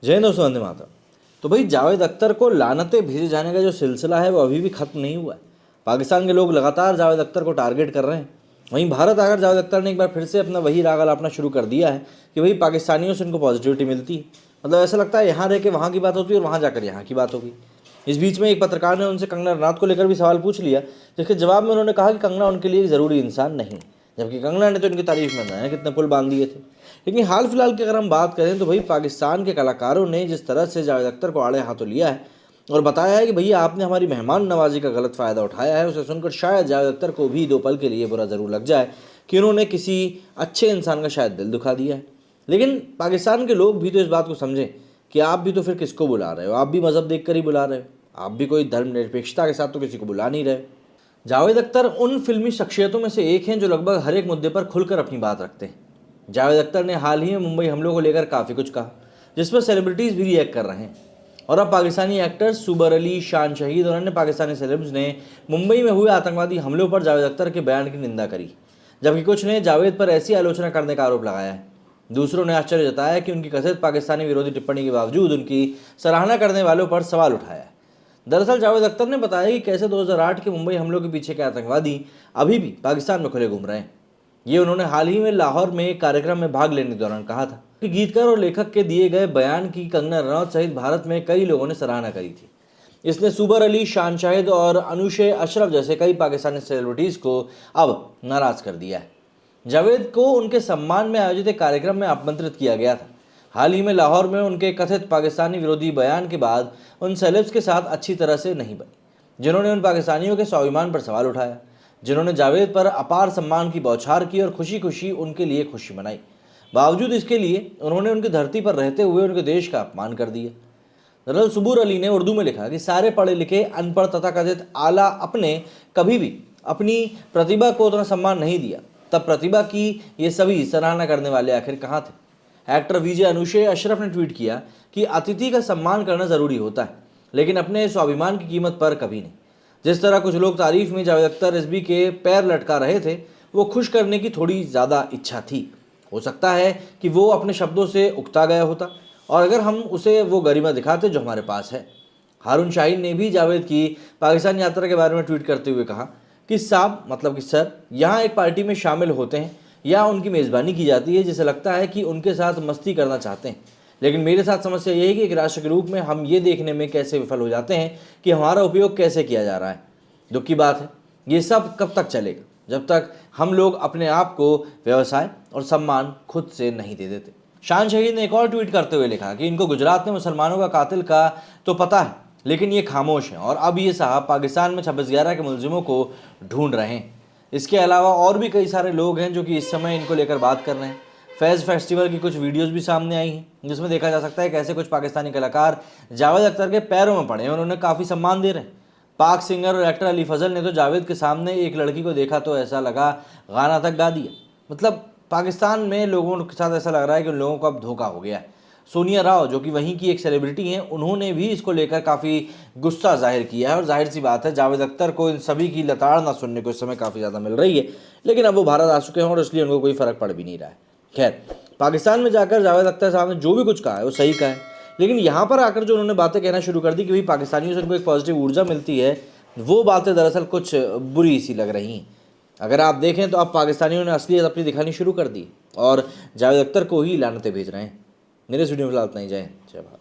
जय हिंद दोस्तों, वंदे मातरम। तो भाई जावेद अख्तर को लानतें भेजे जाने का जो सिलसिला है वो अभी भी ख़त्म नहीं हुआ है। पाकिस्तान के लोग लगातार जावेद अख्तर को टारगेट कर रहे हैं। वहीं भारत आकर जावेद अख्तर ने एक बार फिर से अपना वही राग अलापना शुरू कर दिया है कि भाई पाकिस्तानियों से उनको पॉजिटिविटी मिलती है। मतलब ऐसा लगता है यहाँ रह के वहाँ की बात होती है और वहाँ जाकर यहाँ की बात होगी। इस बीच में एक पत्रकार ने उनसे कंगना रनौत को लेकर भी सवाल पूछ लिया, जिसके जवाब में उन्होंने कहा कि कंगना उनके लिए एक ज़रूरी इंसान नहीं, जबकि कंगना ने तो उनकी तारीफ में जाने कितने पुल बांध दिए थे। लेकिन हाल फिलहाल की अगर हम बात करें तो भाई पाकिस्तान के कलाकारों ने जिस तरह से जावेद अख्तर को आड़े हाथों लिया है और बताया है कि भैया आपने हमारी मेहमान नवाजी का गलत फ़ायदा उठाया है, उसे सुनकर शायद जावेद अख्तर को भी दो पल के लिए बुरा ज़रूर लग जाए कि उन्होंने किसी अच्छे इंसान का शायद दिल दुखा दिया है। लेकिन पाकिस्तान के लोग भी तो इस बात को समझें कि आप भी तो फिर किसको बुला रहे हो, आप भी मज़हब देख कर ही बुला रहे हो, आप भी कोई धर्मनिरपेक्षता के साथ तो किसी को बुला नहीं रहे। जावेद अख्तर उन फिल्मी शख्सियतों में से एक हैं जो लगभग हर एक मुद्दे पर खुलकर अपनी बात रखते हैं। जावेद अख्तर ने हाल ही में मुंबई हमलों को लेकर काफ़ी कुछ कहा, जिस पर सेलिब्रिटीज़ भी रिएक्ट कर रहे हैं। और अब पाकिस्तानी एक्टर्स सुबर अली, शान शहीद और अन्य पाकिस्तानी सेलेब्स ने मुंबई में हुए आतंकवादी हमलों पर जावेद अख्तर के बयान की निंदा करी, जबकि कुछ ने जावेद पर ऐसी आलोचना करने का आरोप लगाया है। दूसरों ने आश्चर्य जताया कि उनकी कथित पाकिस्तानी विरोधी टिप्पणी के बावजूद उनकी सराहना करने वालों पर सवाल उठाया है। दरअसल जावेद अख्तर ने बताया कि कैसे 2008 के मुंबई हमलों के पीछे के आतंकवादी अभी भी पाकिस्तान में खुले घूम रहे हैं। ये उन्होंने हाल ही में लाहौर में एक कार्यक्रम में भाग लेने के दौरान कहा था कि गीतकार और लेखक के दिए गए बयान की कंगना रनौत सहित भारत में कई लोगों ने सराहना करी थी। इसने सुबर अली, शान शाहिद और अनुशे अशरफ जैसे कई पाकिस्तानी सेलिब्रिटीज़ को अब नाराज़ कर दिया है। जावेद को उनके सम्मान में आयोजित एक कार्यक्रम में आमंत्रित किया गया था। हाल ही में लाहौर में उनके कथित पाकिस्तानी विरोधी बयान के बाद उन सेलेब्स के साथ अच्छी तरह से नहीं बनी, जिन्होंने उन पाकिस्तानियों के स्वाभिमान पर सवाल उठाया, जिन्होंने जावेद पर अपार सम्मान की बौछार की और खुशी खुशी उनके लिए खुशी मनाई। बावजूद इसके लिए उन्होंने उनकी धरती पर रहते हुए उनके देश का अपमान कर दिया। दरअसल सुबूर अली ने उर्दू में लिखा कि सारे पढ़े लिखे अनपढ़ तथा कथित आला अपने कभी भी अपनी प्रतिभा को उतना सम्मान नहीं दिया, तब प्रतिभा की ये सभी सराहना करने वाले आखिर कहाँ थे। एक्टर विजय अनुशे अशरफ ने ट्वीट किया कि अतिथि का सम्मान करना ज़रूरी होता है, लेकिन अपने स्वाभिमान की कीमत पर कभी नहीं। जिस तरह कुछ लोग तारीफ में जावेद अख्तर एसबी के पैर लटका रहे थे, वो खुश करने की थोड़ी ज़्यादा इच्छा थी। हो सकता है कि वो अपने शब्दों से उकता गया होता और अगर हम उसे वो गरिमा दिखाते जो हमारे पास है। हारून शाहीन ने भी जावेद की पाकिस्तान यात्रा के बारे में ट्वीट करते हुए कहा कि साहब, मतलब कि सर, यहाँ एक पार्टी में शामिल होते हैं या उनकी मेज़बानी की जाती है जिसे लगता है कि उनके साथ मस्ती करना चाहते हैं, लेकिन मेरे साथ समस्या यह है कि एक राष्ट्र के रूप में हम ये देखने में कैसे विफल हो जाते हैं कि हमारा उपयोग कैसे किया जा रहा है। दुख की बात है, ये सब कब तक चलेगा, जब तक हम लोग अपने आप को व्यवसाय और सम्मान खुद से नहीं दे देते। शान शहीद ने एक और ट्वीट करते हुए लिखा कि इनको गुजरात में मुसलमानों का कातिल का तो पता है, लेकिन ये खामोश हैं और अब ये साहब पाकिस्तान में 26/11 के मुलजिमों को ढूंढ रहे हैं। इसके अलावा और भी कई सारे लोग हैं जो कि इस समय इनको लेकर बात कर रहे हैं। फैज़ फेस्टिवल की कुछ वीडियोस भी सामने आई हैं, जिसमें देखा जा सकता है कैसे कुछ पाकिस्तानी कलाकार जावेद अख्तर के पैरों में पड़े हैं और उन्हें काफ़ी सम्मान दे रहे हैं। पाक सिंगर और एक्टर अली फजल ने तो जावेद के सामने एक लड़की को देखा तो ऐसा लगा गाना तक गा दिया। मतलब पाकिस्तान में लोगों के साथ ऐसा लग रहा है कि उन लोगों को अब धोखा हो गया है। सोनिया राव, जो कि वहीं की एक सेलिब्रिटी हैं, उन्होंने भी इसको लेकर काफ़ी गुस्सा जाहिर किया है और जाहिर सी बात है जावेद अख्तर को इन सभी की लताड़ ना सुनने को इस समय काफ़ी ज़्यादा मिल रही है। लेकिन अब वो भारत आ चुके हैं और इसलिए उनको कोई फ़र्क पड़ भी नहीं रहा है। खैर, पाकिस्तान में जाकर जावेद अख्तर साहब ने जो भी कुछ कहा है वो सही कहा है, लेकिन यहाँ पर आकर जो उन्होंने बातें कहना शुरू कर दी कि भाई पाकिस्तानियों से उनको एक पॉजिटिव ऊर्जा मिलती है, वो बातें दरअसल कुछ बुरी सी लग रही हैं। अगर आप देखें तो अब पाकिस्तानियों ने असलियत अपनी दिखानी शुरू कर दी और जावेद अख्तर को ही लानतें भेज रहे हैं। मेरे इस वीडियो में फिलहाल इतना ही। जय हिंद, जय भारत।